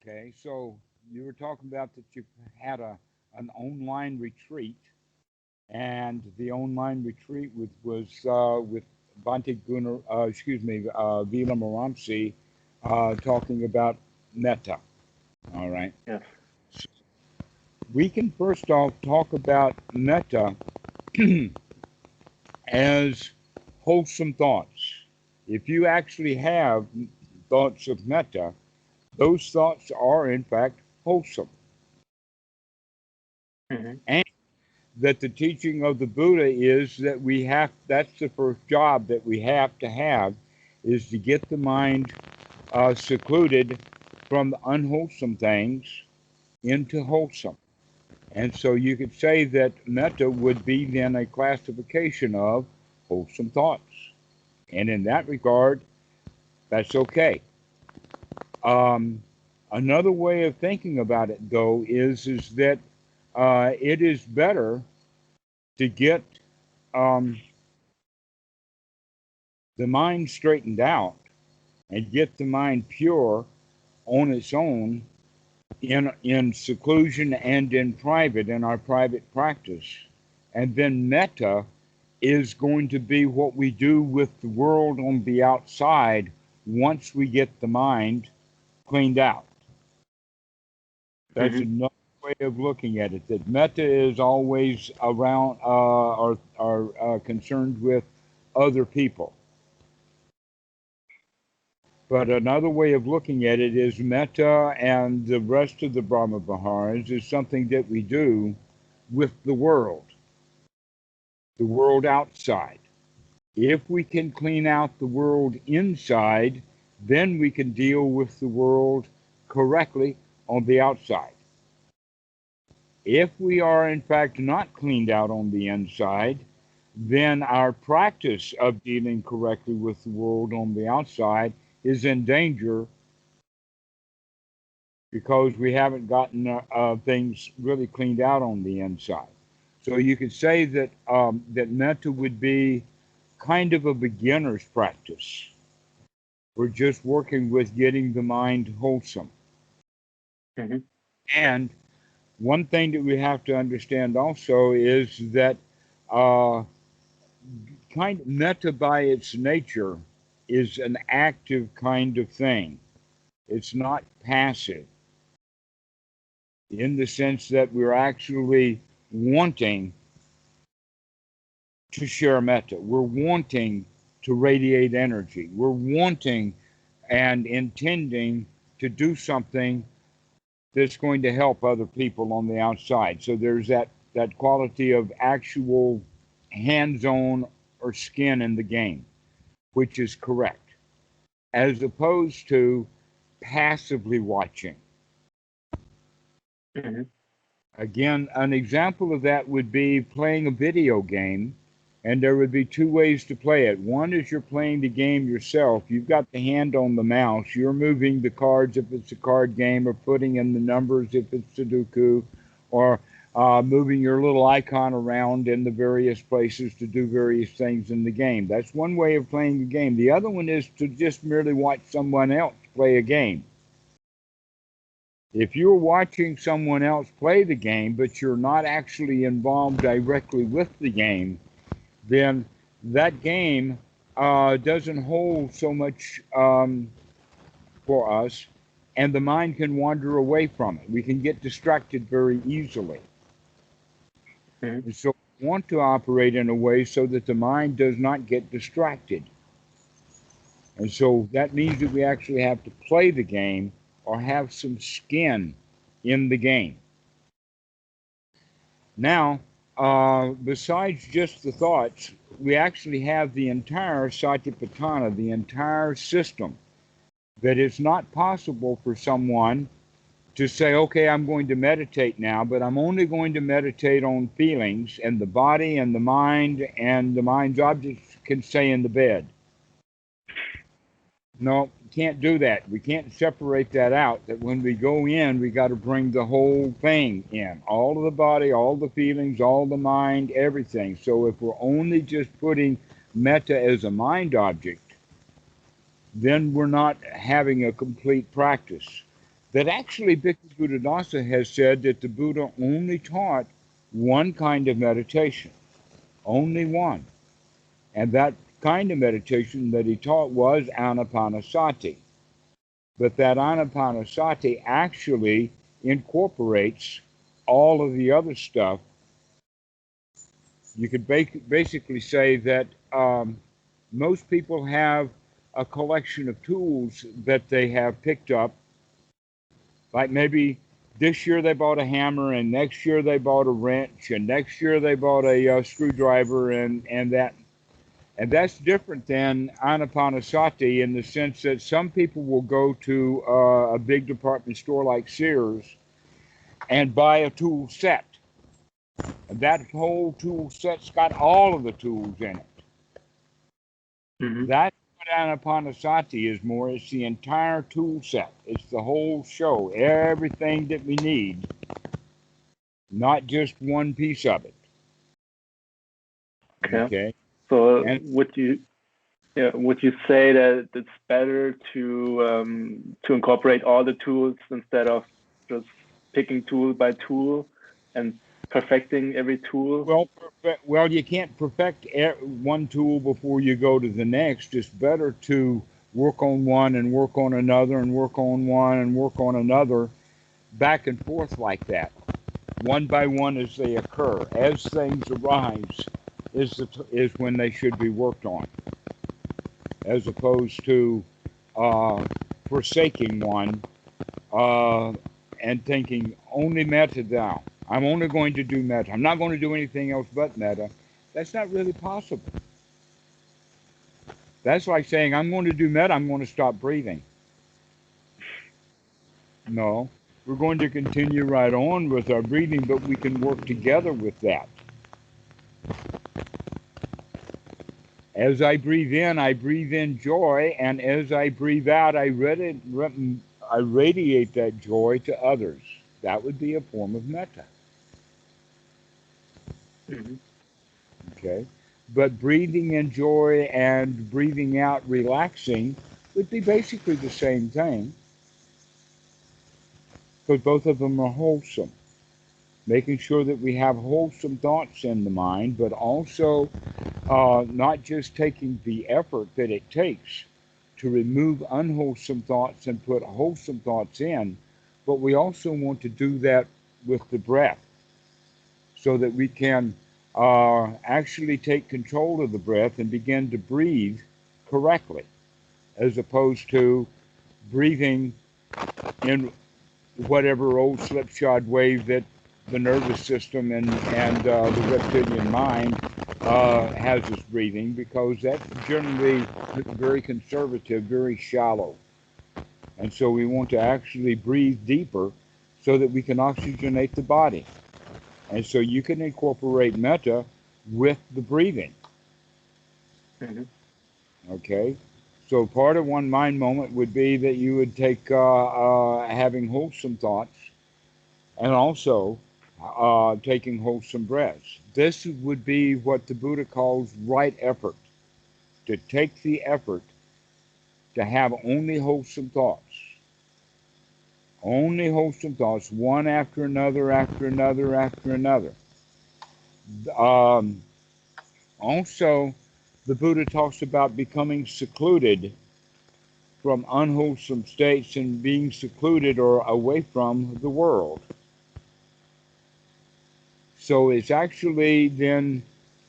Okay, so you were talking about that you had an online retreat, and the online retreat with Bhante Gunnar, Vila Maramsi, talking about metta. All right, Yes. we can first off talk about metta as wholesome thoughts. If you actually have thoughts of metta, those thoughts are in fact wholesome. Hmm. And that the teaching of the Buddha is that that's the first job that we have is to get the mind secluded from the unwholesome things into wholesome. And so you could say that metta would be then a classification of wholesome thoughts. And in that regard, that's okay. Um, Another way of thinking about it, though, is that it is better to get um, the mind straightened out and get the mind pure on its own in seclusion and in private, in our private practice. And then metta is going to be what we do with the world on the outside once we get the mind cleaned out. That's Hmm. another way of looking at it. That metta is always around or concerned with other people. But another way of looking at it is metta and the rest of the Brahma Viharas is something that we do with the world outside. If we can clean out the world inside, then we can deal with the world correctly on the outside. If we are in fact not cleaned out on the inside, then our practice of dealing correctly with the world on the outside is in danger because we haven't gotten things really cleaned out on the inside. So you could say that that metta would be kind of a beginner's practice. We're just working with getting the mind wholesome. Hmm. And one thing that we have to understand also is that uh, kind of metta by its nature is an active kind of thing. It's not passive in the sense that we're actually wanting to share metta. We're wanting to radiate energy. We're wanting and intending to do something that's going to help other people on the outside. So there's that quality of actual hands-on or skin in the game, which is correct, as opposed to passively watching. Hmm. Again, an example of that would be playing a video game, and there would be two ways to play it. One is you're playing the game yourself. You've got the hand on the mouse. You're moving the cards if it's a card game, or putting in the numbers if it's Sudoku, or moving your little icon around in the various places to do various things in the game. That's one way of playing the game. The other one is to just merely watch someone else play a game. If you're watching someone else play the game, but you're not actually involved directly with the game, then that game doesn't hold so much for us, and the mind can wander away from it. We can get distracted very easily. Hmm. And so we want to operate in a way so that the mind does not get distracted. And so that means that we actually have to play the game or have some skin in the game. Now, besides just the thoughts, we actually have the entire satipatthana, the entire system, that it's not possible for someone to say, okay, I'm going to meditate now, but I'm only going to meditate on feelings, and the body and the mind's objects can stay in the bed. No, can't do that. We can't separate that out. That when we go in, we got to bring the whole thing in, all of the body, all the feelings, all the mind, everything. So if we're only just putting metta as a mind object, then we're not having a complete practice. that actually Bhikkhu Buddhadasa has said that the Buddha only taught one kind of meditation, only one. And that kind of meditation that he taught was anapanasati. But that anapanasati actually incorporates all of the other stuff. You could basically say that most people have a collection of tools that they have picked up. Like maybe this year they bought a hammer, and next year they bought a wrench, and next year they bought a screwdriver, and that. And that's different than anapanasati in the sense that some people will go to a big department store like Sears and buy a tool set. And that whole tool set's got all of the tools in it. Mm-hmm. That's what anapanasati is more. It's the entire tool set. It's the whole show, everything that we need, not just one piece of it. Okay. So And would you say that it's better to incorporate all the tools instead of just picking tool by tool and perfecting every tool? well, you can't perfect one tool before you go to the next. It's better to work on one and work on another and work on one and work on another, back and forth like that, one by one as they occur. As things arise is when they should be worked on, as opposed to forsaking one and thinking only metta now. I'm only going to do metta. I'm not going to do anything else but metta. That's not really possible. That's like saying, I'm going to do metta, I'm going to stop breathing. No, we're going to continue right on with our breathing, but we can work together with that. As I breathe in joy, and as I breathe out, I radiate that joy to others. That would be a form of metta. Mm-hmm. Okay? But breathing in joy and breathing out relaxing would be basically the same thing, because both of them are wholesome. Making sure that we have wholesome thoughts in the mind, but also not just taking the effort that it takes to remove unwholesome thoughts and put wholesome thoughts in, but we also want to do that with the breath so that we can actually take control of the breath and begin to breathe correctly, as opposed to breathing in whatever old slipshod way that the nervous system and the reptilian mind has us breathing, because that's generally very conservative, very shallow. And so we want to actually breathe deeper so that we can oxygenate the body. And so you can incorporate metta with the breathing. Mm-hmm. Okay? So part of one mind moment would be that you would take having wholesome thoughts and also taking wholesome breaths. This would be what the Buddha calls right effort, to take the effort to have only wholesome thoughts. Only wholesome thoughts, one after another, after another, after another. Also, the Buddha talks about becoming secluded from unwholesome states and being secluded or away from the world. So it's actually then,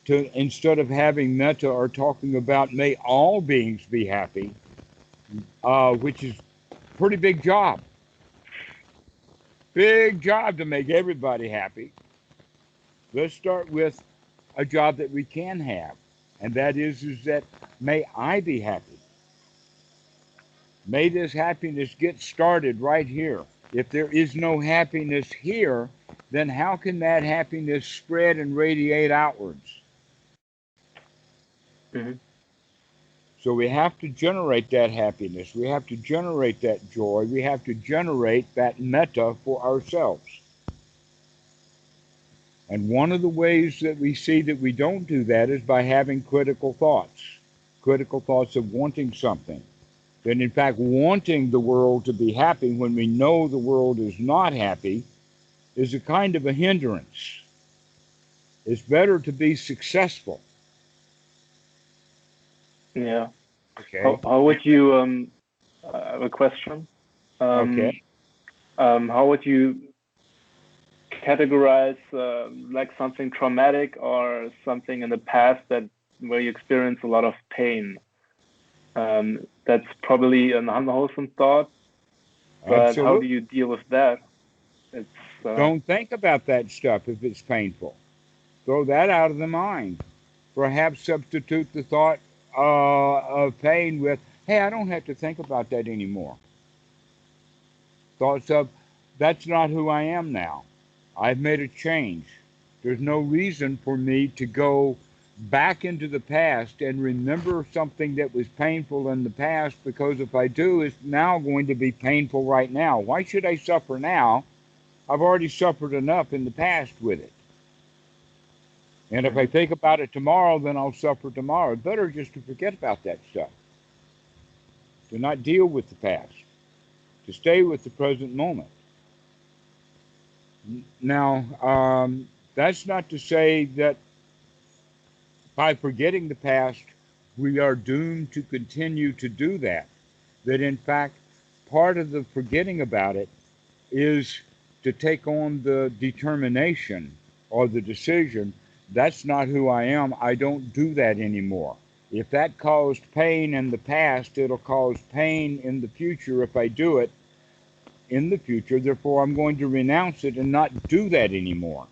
to instead of having metta or talking about may all beings be happy, which is a pretty big job. Big job to make everybody happy. Let's start with a job that we can have, and that is that may I be happy. May this happiness get started right here. If there is no happiness here, then how can that happiness spread and radiate outwards? Mm-hmm. So we have to generate that happiness. We have to generate that joy. We have to generate that metta for ourselves. And one of the ways that we see that we don't do that is by having critical thoughts of wanting something. That in fact, wanting the world to be happy when we know the world is not happy is a kind of a hindrance. It's better to be successful. Yeah. Okay. How would you I have a question. Okay. How would you categorize like something traumatic or something in the past that where you experience a lot of pain? That's probably an unwholesome thought, but how do Absolutely. you deal with that? It's Don't think about that stuff if it's painful. Throw that out of the mind. Perhaps substitute the thought of pain with, hey, I don't have to think about that anymore. Thoughts of, that's not who I am now. I've made a change. There's no reason for me to go back into the past and remember something that was painful in the past, because if I do, it's now going to be painful right now. Why should I suffer now? I've already suffered enough in the past with it. And if I Mhm. think about it tomorrow, then I'll suffer tomorrow. Better just to forget about that stuff, to not deal with the past, to stay with the present moment. Now, that's not to say that by forgetting the past, we are doomed to continue to do that. That in fact, part of the forgetting about it is to take on the determination or the decision, that's not who I am. I don't do that anymore. If that caused pain in the past, it'll cause pain in the future if I do it in the future. Therefore, I'm going to renounce it and not do that anymore.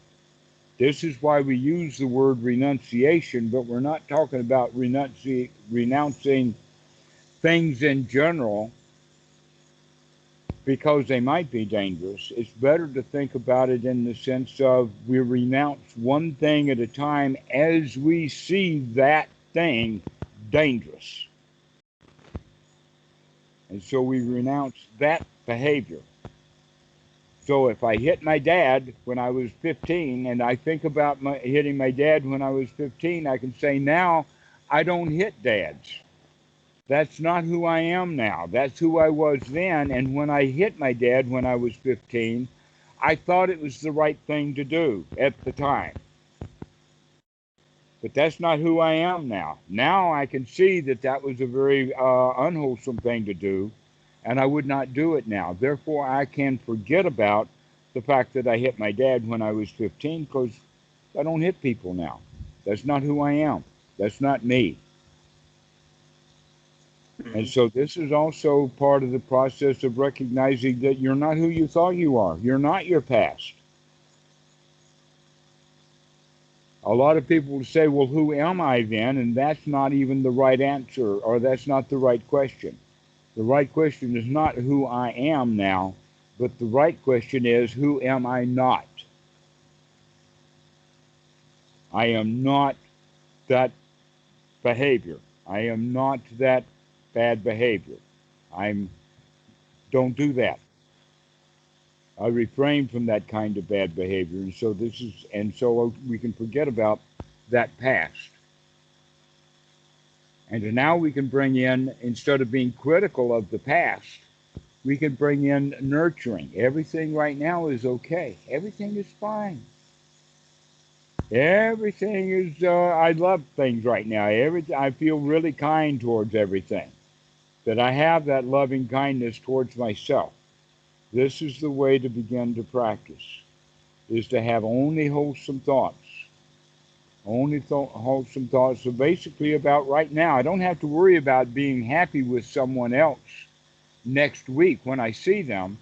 This is why we use the word renunciation, but we're not talking about renouncing things in general because they might be dangerous. It's better to think about it in the sense of we renounce one thing at a time as we see that thing dangerous. And so we renounce that behavior. So if I hit my dad when I was 15 and I think about hitting my dad when I was 15, I can say now I don't hit dads. That's not who I am now. That's who I was then. And when I hit my dad when I was 15, I thought it was the right thing to do at the time. But that's not who I am now. Now I can see that that was a very unwholesome thing to do, and I would not do it now. Therefore, I can forget about the fact that I hit my dad when I was 15 because I don't hit people now. That's not who I am. That's not me. And Mhm. so this is also part of the process of recognizing that you're not who you thought you are. You're not your past. A lot of people will say, well, who am I then? And that's not even the right answer, or that's not the right question. The right question is not who I am now, but the right question is, who am I not? I am not that behavior. I am not that bad behavior. I don't do that. I refrain from that kind of bad behavior. And so we can forget about that past. And now we can bring in, instead of being critical of the past, we can bring in nurturing. Everything right now is okay. Everything is fine. Everything is, I love things right now. I feel really kind towards everything. That I have that loving kindness towards myself. This is the way to begin to practice, is to have only wholesome thoughts. Only wholesome thoughts. So basically about right now, I don't have to worry about being happy with someone else next week when I see them.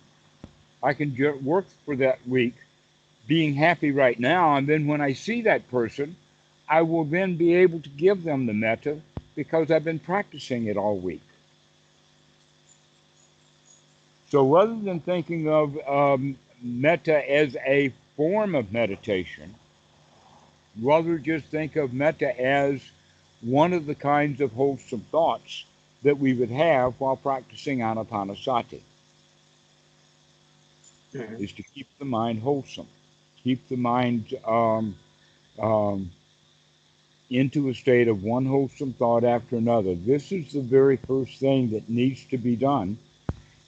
I can work for that week being happy right now, and then when I see that person, I will then be able to give them the metta because I've been practicing it all week. So rather than thinking of metta as a form of meditation, rather just think of metta as one of the kinds of wholesome thoughts that we would have while practicing anapanasati, Mhm. is to keep the mind wholesome, keep the mind um, into a state of one wholesome thought after another. This is the very first thing that needs to be done.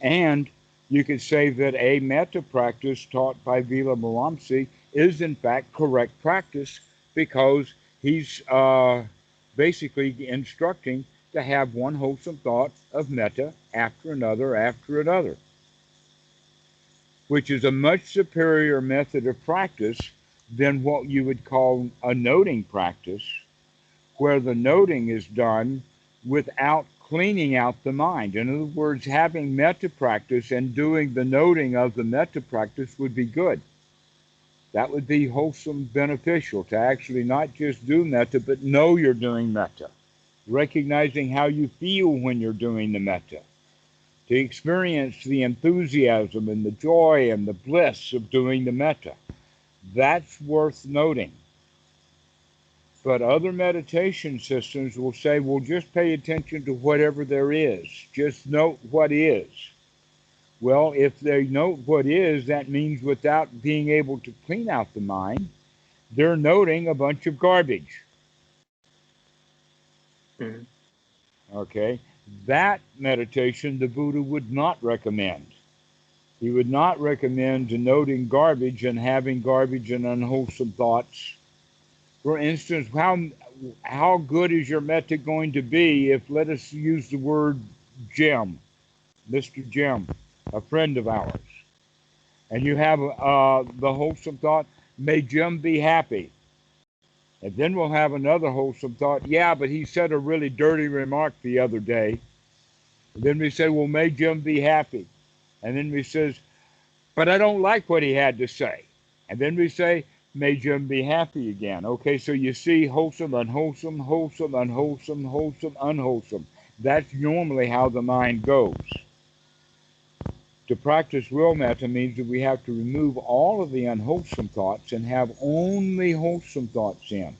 And you could say that a metta practice taught by Vila Moamsi is in fact correct practice, because he's basically instructing to have one wholesome thought of metta after another, which is a much superior method of practice than what you would call a noting practice, where the noting is done without cleaning out the mind. In other words, having metta practice and doing the noting of the metta practice would be good. That would be wholesome, beneficial, to actually not just do metta, but know you're doing metta, recognizing how you feel when you're doing the metta, to experience the enthusiasm and the joy and the bliss of doing the metta. That's worth noting. But other meditation systems will say, well, just pay attention to whatever there is. Just note what is. Well, if they note what is, that means without being able to clean out the mind, they're noting a bunch of garbage. Mm-hmm. Okay? That meditation the Buddha would not recommend. He would not recommend noting garbage and having garbage and unwholesome thoughts. For instance, how good is your metta going to be if, let us use the word Jim, Mr. Jim, a friend of ours, and you have the wholesome thought, may Jim be happy. And then we'll have another wholesome thought, yeah, but he said a really dirty remark the other day. And then we say, well, may Jim be happy. And then we says, but I don't like what he had to say. And then we say, may Jim be happy again. Okay, so you see wholesome, unwholesome, wholesome, unwholesome, wholesome, unwholesome. That's normally how the mind goes. To practice real metta means that we have to remove all of the unwholesome thoughts and have only wholesome thoughts in.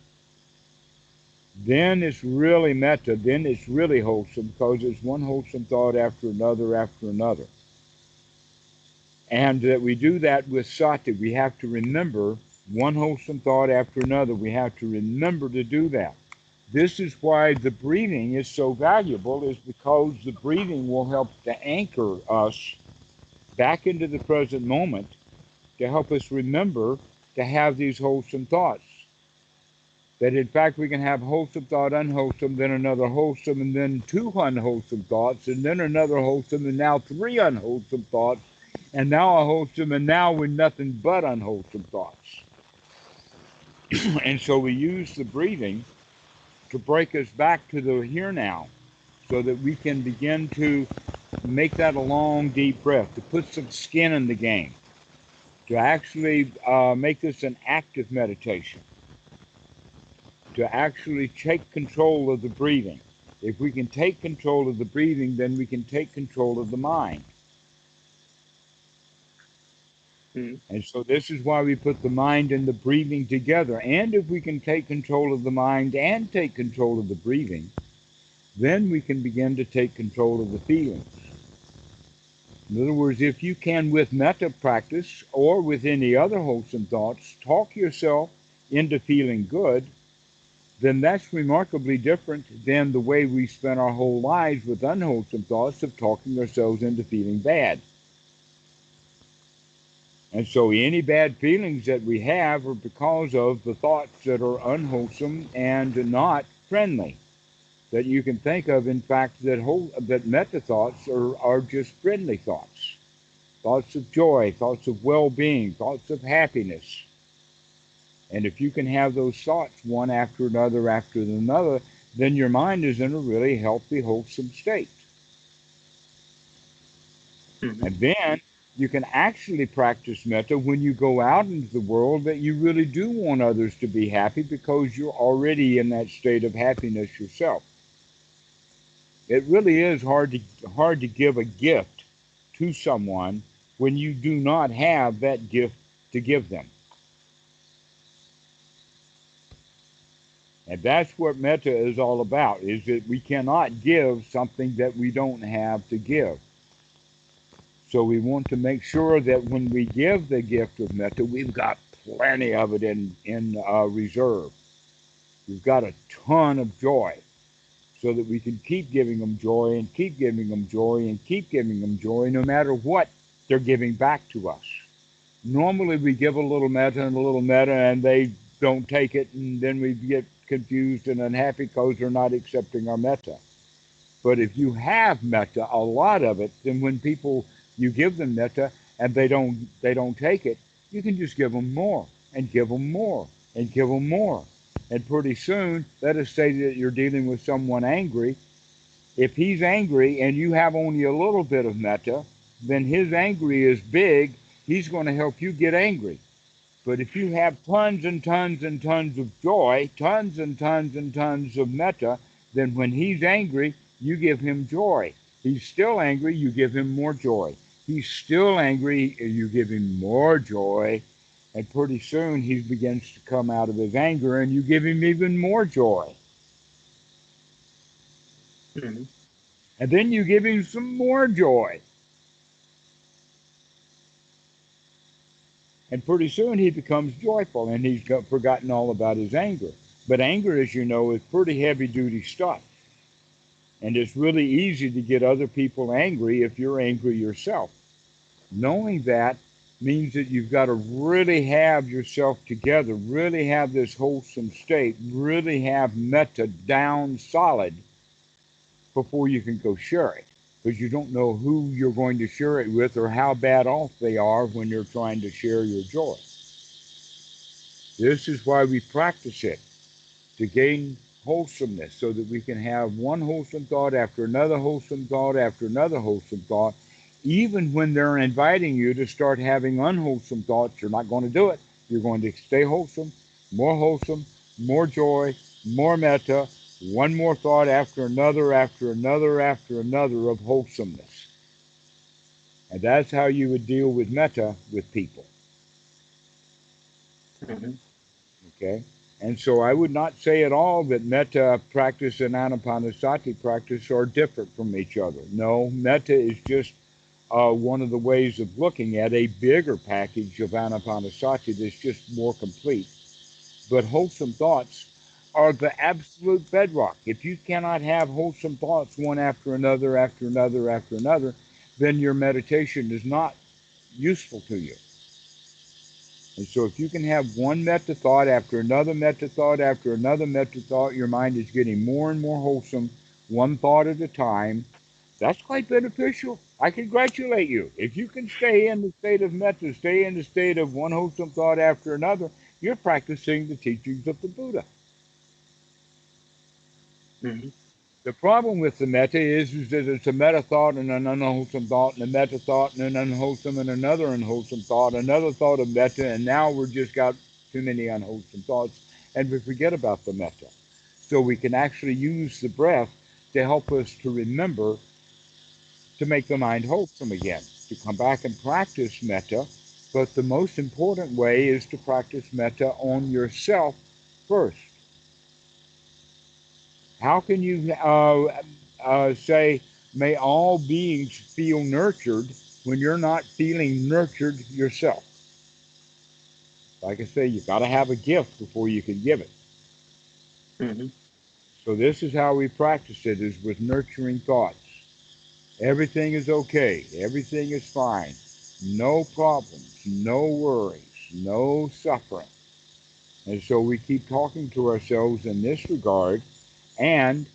Then it's really metta, then it's really wholesome, because it's one wholesome thought after another. And that we do that with sati. We have to remember one wholesome thought after another. We have to remember to do that. This is why the breathing is so valuable, is because the breathing will help to anchor us back into the present moment, to help us remember to have these wholesome thoughts. That in fact we can have wholesome thought, unwholesome, then another wholesome, and then two unwholesome thoughts, and then another wholesome, and now three unwholesome thoughts, and now a wholesome, and now with nothing but unwholesome thoughts. And so we use the breathing to break us back to the here now, so that we can begin to make that a long, deep breath, to put some skin in the game, to actually make this an active meditation, to actually take control of the breathing. If we can take control of the breathing, then we can take control of the mind. Mm-hmm. And so this is why we put the mind and the breathing together. And if we can take control of the mind and take control of the breathing, then we can begin to take control of the feelings. In other words, if you can, with metta practice or with any other wholesome thoughts, talk yourself into feeling good, then that's remarkably different than the way we spend our whole lives with unwholesome thoughts of talking ourselves into feeling bad. And so any bad feelings that we have are because of the thoughts that are unwholesome and not friendly. That you can think of, in fact, that metta thoughts are just friendly thoughts. Thoughts of joy, thoughts of well-being, thoughts of happiness. And if you can have those thoughts one after another, then your mind is in a really healthy, wholesome state. Mm-hmm. And then you can actually practice metta when you go out into the world, that you really do want others to be happy, because you're already in that state of happiness yourself. It really is hard to give a gift to someone when you do not have that gift to give them. And that's what metta is all about, is that we cannot give something that we don't have to give. So we want to make sure that when we give the gift of metta, we've got plenty of it in reserve. You've got a ton of joy, so that we can keep giving them joy and keep giving them joy and keep giving them joy, no matter what they're giving back to us. Normally we give a little metta and a little metta and they don't take it, and then we get confused and unhappy because they're not accepting our metta. But if you have metta, a lot of it, then when people, you give them metta and they don't take it, you can just give them more and give them more and give them more. And pretty soon, let us say that you're dealing with someone angry. If he's angry and you have only a little bit of metta, then his angry is big. He's going to help you get angry. But if you have tons and tons and tons of joy, tons and tons and tons of metta, then when he's angry, you give him joy. He's still angry, you give him more joy. He's still angry, you give him more joy. And pretty soon he begins to come out of his anger and you give him even more joy. Mm-hmm. And then you give him some more joy. And pretty soon he becomes joyful and he's forgotten all about his anger. But anger, as you know, is pretty heavy duty stuff. And it's really easy to get other people angry if you're angry yourself. Knowing that means that you've got to really have yourself together, really have this wholesome state, really have metta down solid before you can go share it. Because you don't know who you're going to share it with or how bad off they are when you're trying to share your joy. This is why we practice it, to gain wholesomeness, so that we can have one wholesome thought after another wholesome thought after another wholesome thought. Even when they're inviting you to start having unwholesome thoughts, you're not going to do it. You're going to stay wholesome, more joy, more metta, one more thought after another, after another, after another of wholesomeness. And that's how you would deal with metta with people. Mm-hmm. Okay? And so I would not say at all that metta practice and anapanasati practice are different from each other. No, metta is just one of the ways of looking at a bigger package of anapanasati that's just more complete. But wholesome thoughts are the absolute bedrock. If you cannot have wholesome thoughts one after another, after another, after another, then your meditation is not useful to you. And so if you can have one metta thought after another metta thought after another metta thought, your mind is getting more and more wholesome, one thought at a time. That's quite beneficial. I congratulate you. If you can stay in the state of metta, stay in the state of one wholesome thought after another, you're practicing the teachings of the Buddha. Mm-hmm. The problem with the metta is that it's a metta thought and an unwholesome thought and a metta thought and an unwholesome and another unwholesome thought, another thought of metta, and now we've just got too many unwholesome thoughts and we forget about the metta. So we can actually use the breath to help us to remember to make the mind wholesome again, to come back and practice metta. But the most important way is to practice metta on yourself first. How can you say, may all beings feel nurtured when you're not feeling nurtured yourself? Like I say, you've got to have a gift before you can give it. Mm-hmm. So this is how we practice it, is with nurturing thoughts. Everything is okay. Everything is fine. No problems, no worries, no suffering. And so we keep talking to ourselves in this regard, and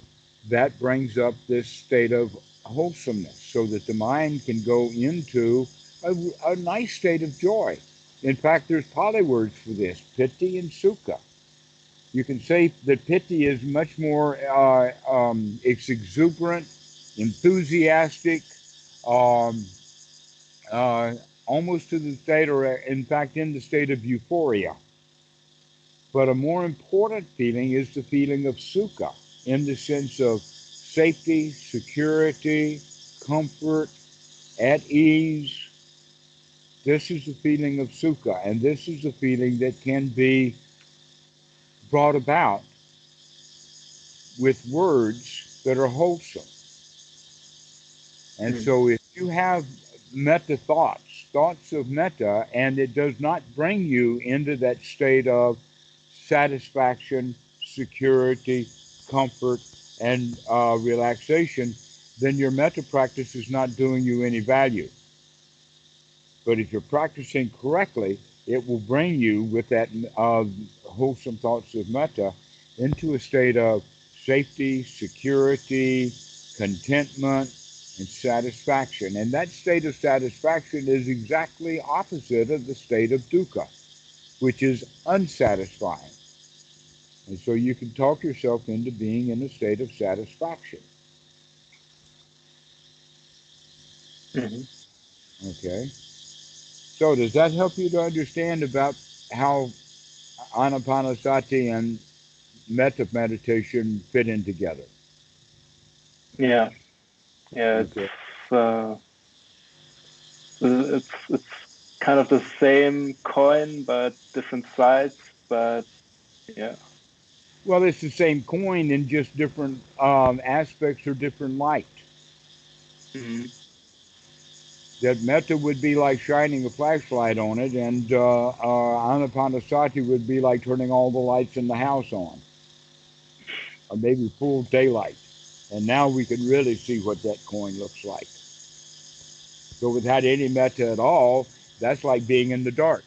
that brings up this state of wholesomeness so that the mind can go into a nice state of joy. In fact, there's Pali words for this, piti and sukha. You can say that piti is much more, it's exuberant, enthusiastic, um, uh, almost to the state, or in fact, in the state of euphoria. But a more important feeling is the feeling of sukha, in the sense of safety, security, comfort, at ease. This is the feeling of sukha, and this is the feeling that can be brought about with words that are wholesome. And so if you have metta thoughts, thoughts of metta, and it does not bring you into that state of satisfaction, security, comfort, and relaxation, then your metta practice is not doing you any value. But if you're practicing correctly, it will bring you with that wholesome thoughts of metta into a state of safety, security, contentment, and satisfaction. And that state of satisfaction is exactly opposite of the state of dukkha, which is unsatisfying. And so you can talk yourself into being in a state of satisfaction. Mm-hmm. Okay? So does that help you to understand about how anapanasati and metta meditation fit in together? Yeah, yeah, Okay. uh, it's kind of the same coin but different sides. But yeah. Well, it's the same coin in just different aspects or different light. Mm-hmm. That metta would be like shining a flashlight on it, and anapanasati would be like turning all the lights in the house on, or maybe full daylight. And now we can really see what that coin looks like. So without any metta at all, that's like being in the dark,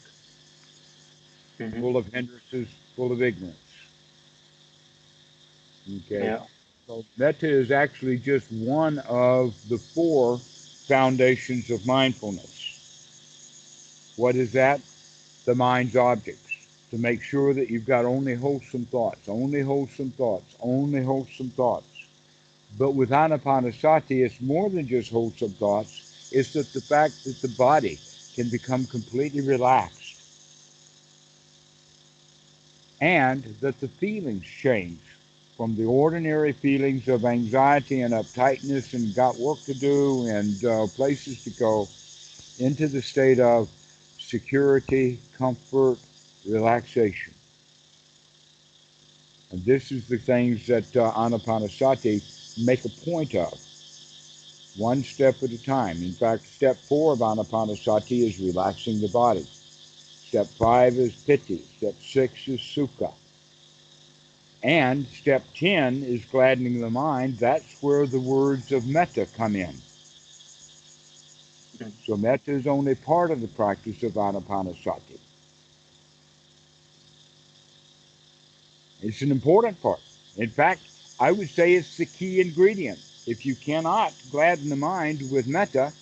Mm-hmm. full of hindrances, full of ignorance. Okay. Yeah. So metta is actually just one of the four foundations of mindfulness. What is that? The mind's objects. To make sure that you've got only wholesome thoughts, only wholesome thoughts, only wholesome thoughts. But with anapanasati, it's more than just wholesome thoughts. It's that the fact that the body can become completely relaxed and that the feelings change from the ordinary feelings of anxiety and uptightness and got work to do and places to go into the state of security, comfort, relaxation. And this is the things that anapanasati make a point of, one step at a time. In fact, step 4 of anapanasati is relaxing the body. Step 5 is piti. Step 6 is sukha. And step 10 is gladdening the mind. That's where the words of metta come in. Mm-hmm. So metta is only part of the practice of anapanasati. It's an important part. In fact, I would say it's the key ingredient. If you cannot gladden the mind with metta,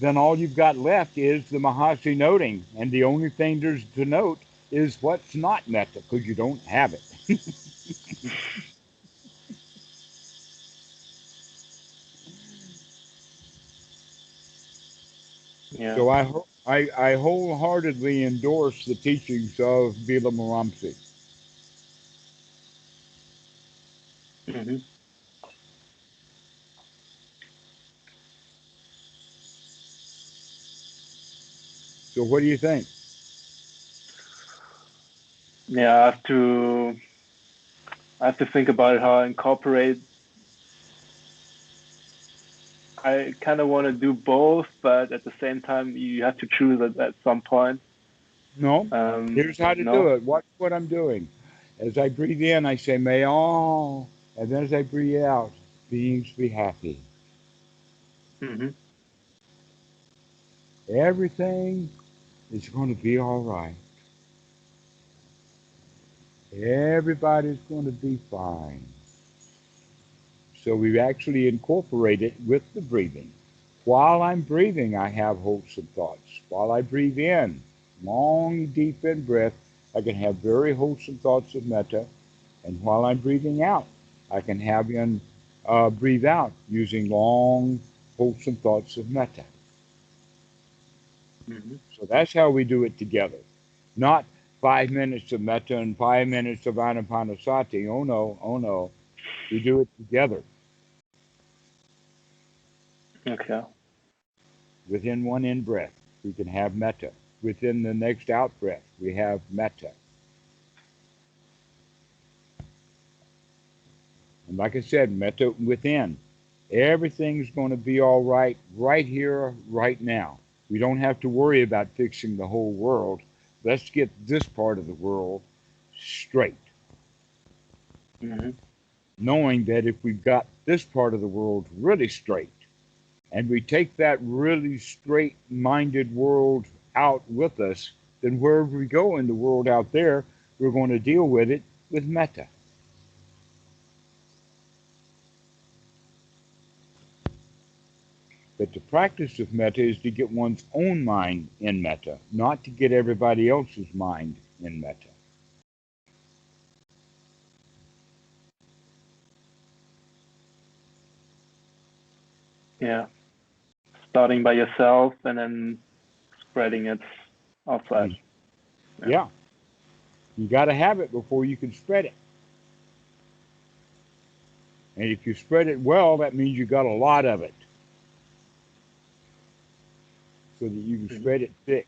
then all you've got left is the Mahasi noting. And the only thing there's to note is what's not metta, because you don't have it. Yeah. So I wholeheartedly endorse the teachings of Bila. Mm-hmm. So what do you think? Yeah, I have to think about how I incorporate. I kind of want to do both, but at the same time, you have to choose at some point. No? Here's how to do No. it. Watch what I'm doing. As I breathe in, I say, may all. And then as I breathe out, beings be happy. Mm-hmm. Everything is going to be all right. Everybody's going to be fine. So we actually incorporate it with the breathing. While I'm breathing, I have wholesome thoughts. While I breathe in, long, deep in breath, I can have very wholesome thoughts of metta. And while I'm breathing out, I can have breathe out using long, wholesome thoughts of metta. Mm-hmm. So that's how we do it together. Not 5 minutes of metta and 5 minutes of anapanasati. Oh no, oh no. We do it together. Okay. Within one in breath, we can have metta. Within the next out breath, we have metta. And like I said, metta within. Everything's going to be all right here, right now. We don't have to worry about fixing the whole world. Let's get this part of the world straight. Mm-hmm. knowing that if we've got this part of the world really straight, and we take that really straight-minded world out with us, then wherever we go in the world out there, we're going to deal with it with metta. But the practice of metta is to get one's own mind in metta, not to get everybody else's mind in metta. Yeah. Starting by yourself and then spreading it outside. Yeah. You got to have it before you can spread it. And if you spread it well, that means you got a lot of it, so that you can spread it thick.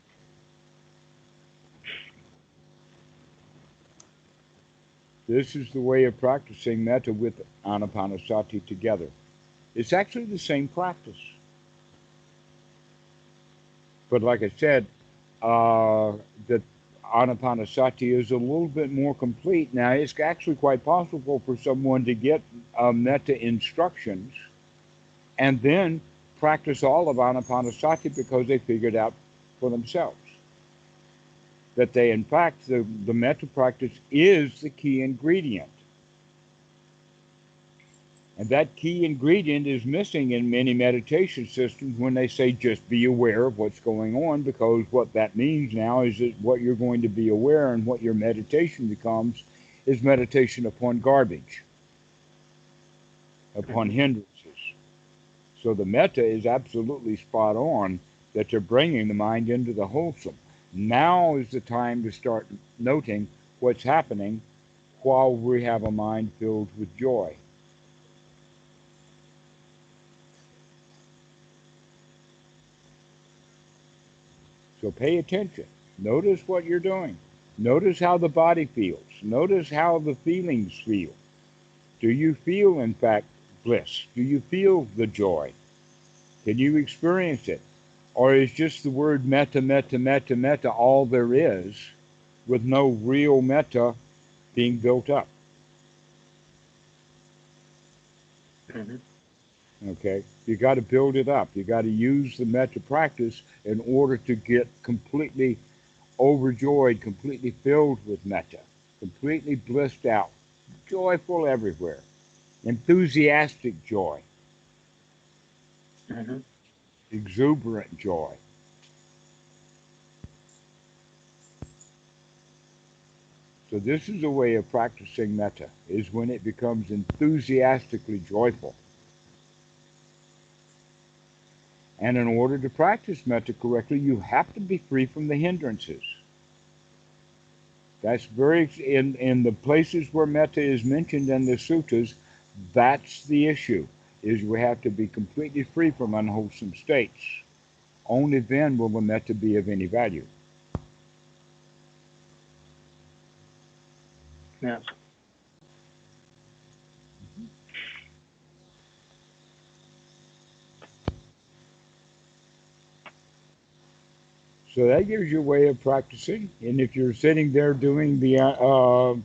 This is the way of practicing metta with anapanasati together. It's actually the same practice. But like I said, that anapanasati is a little bit more complete. Now, it's actually quite possible for someone to get metta instructions and then practice all of anapanasati because they figured out for themselves that they, in fact, the metta practice is the key ingredient. And that key ingredient is missing in many meditation systems when they say just be aware of what's going on, because what that means now is that what you're going to be aware and what your meditation becomes is meditation upon garbage, upon hindrances. So the metta is absolutely spot on that you're bringing the mind into the wholesome. Now is the time to start noting what's happening while we have a mind filled with joy. So pay attention. Notice what you're doing. Notice how the body feels. Notice how the feelings feel. Do you feel, in fact, bliss? Do you feel the joy? Can you experience it? Or is just the word metta, metta, metta, metta all there is, with no real metta being built up? Mm-hmm. Okay? You got to build it up. You got to use the metta practice in order to get completely overjoyed, completely filled with metta, completely blissed out, joyful everywhere, enthusiastic joy, Mm-hmm. exuberant joy. So this is a way of practicing metta, is when it becomes enthusiastically joyful. And in order to practice metta correctly, you have to be free from the hindrances. That's very, in the places where metta is mentioned in the suttas, that's the issue, is we have to be completely free from unwholesome states. Only then will the metta be of any value. Yeah. So that gives you a way of practicing. And if you're sitting there doing the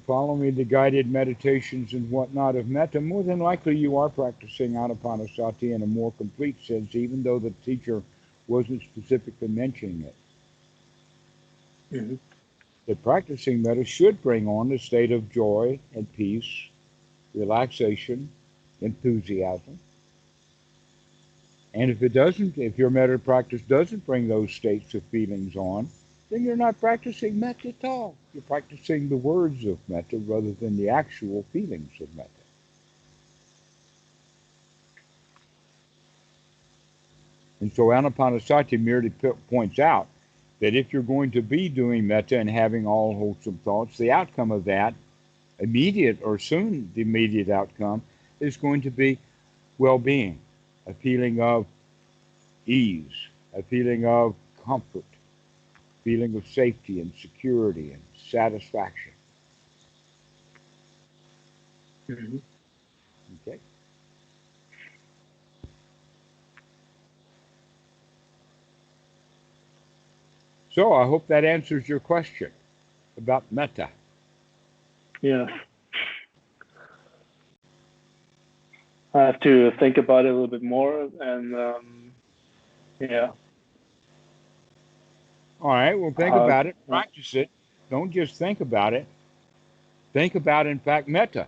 following the guided meditations and whatnot of metta, more than likely you are practicing anapanasati in a more complete sense, even though the teacher wasn't specifically mentioning it. Mm-hmm. That practicing metta should bring on a state of joy and peace, relaxation, enthusiasm. And if it doesn't, if your metta practice doesn't bring those states of feelings on, then you're not practicing metta at all. You're practicing the words of metta rather than the actual feelings of metta. And so Anapanasati merely points out that if you're going to be doing metta and having all wholesome thoughts, the outcome of that, immediate or soon the immediate outcome, is going to be well-being, a feeling of ease, a feeling of comfort, feeling of safety and security and satisfaction. Mm-hmm. Okay. So I hope that answers your question about metta. Yes. I have to think about it a little bit more, and yeah. All right, well, think about it, practice it. Don't just think about it. Think about, in fact, metta.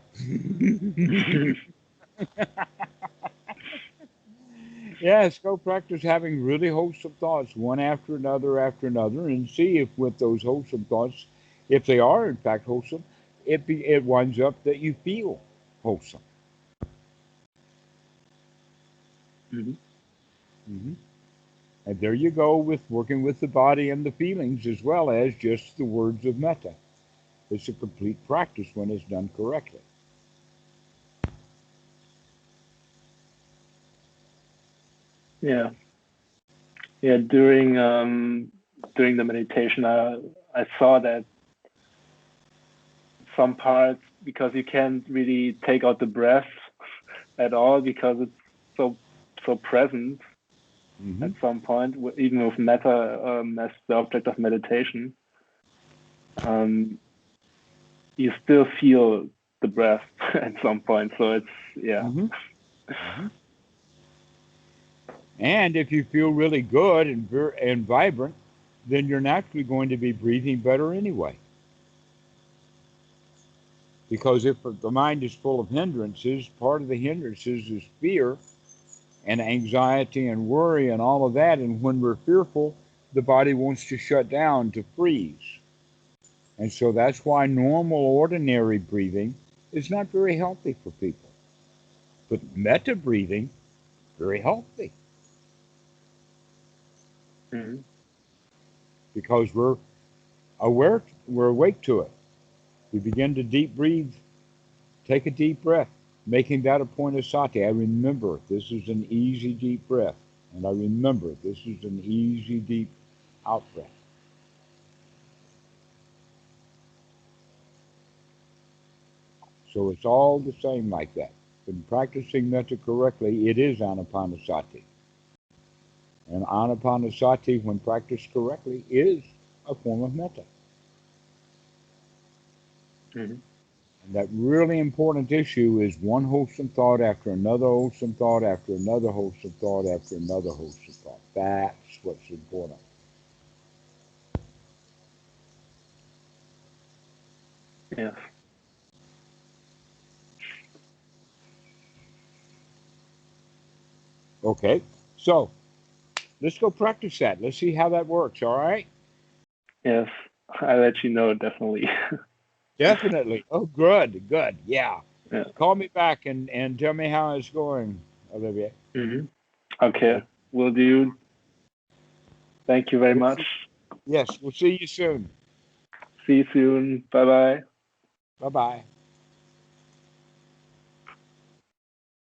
Yes, go practice having really wholesome thoughts, one after another, and see if with those wholesome thoughts, if they are in fact wholesome, it winds up that you feel wholesome. Mm-hmm. Hmm. And there you go with working with the body and the feelings as well as just the words of metta. It's a complete practice when it's done correctly. Yeah, yeah. During the meditation, I saw that some parts, because you can't really take out the breath at all because it's so present Hmm. at some point, even with metta as the object of meditation, um, you still feel the breath at some point. So it's, yeah. Hmm. Hmm. And if you feel really good and vibrant, then you're naturally going to be breathing better anyway. Because if the mind is full of hindrances, part of the hindrances is fear and anxiety and worry and all of that. And when we're fearful, the body wants to shut down, to freeze. And so that's why normal, ordinary breathing is not very healthy for people. But metta breathing, very healthy Mm-hmm. because we're awake to it. We begin to deep breathe, take a deep breath, making that a point of sati. I remember this is an easy deep breath. And I remember this is an easy deep out breath. So it's all the same like that. When practicing metta correctly, it is anapanasati. And anapanasati, when practiced correctly, is a form of metta. Mm-hmm. And that really important issue is one wholesome thought after another wholesome thought after another wholesome thought after another wholesome thought. That's what's important. Yes. Okay, so let's go practice that. Let's see how that works, all right? Yes. I'll let you know, definitely. Definitely. Oh, good, good. Yeah. Yeah. Call me back and tell me how it's going, Olivier. Mm-hmm. Okay. Will do. Thank you very We'll much. see, yes, we'll see you soon. See you soon. Bye bye. Bye bye.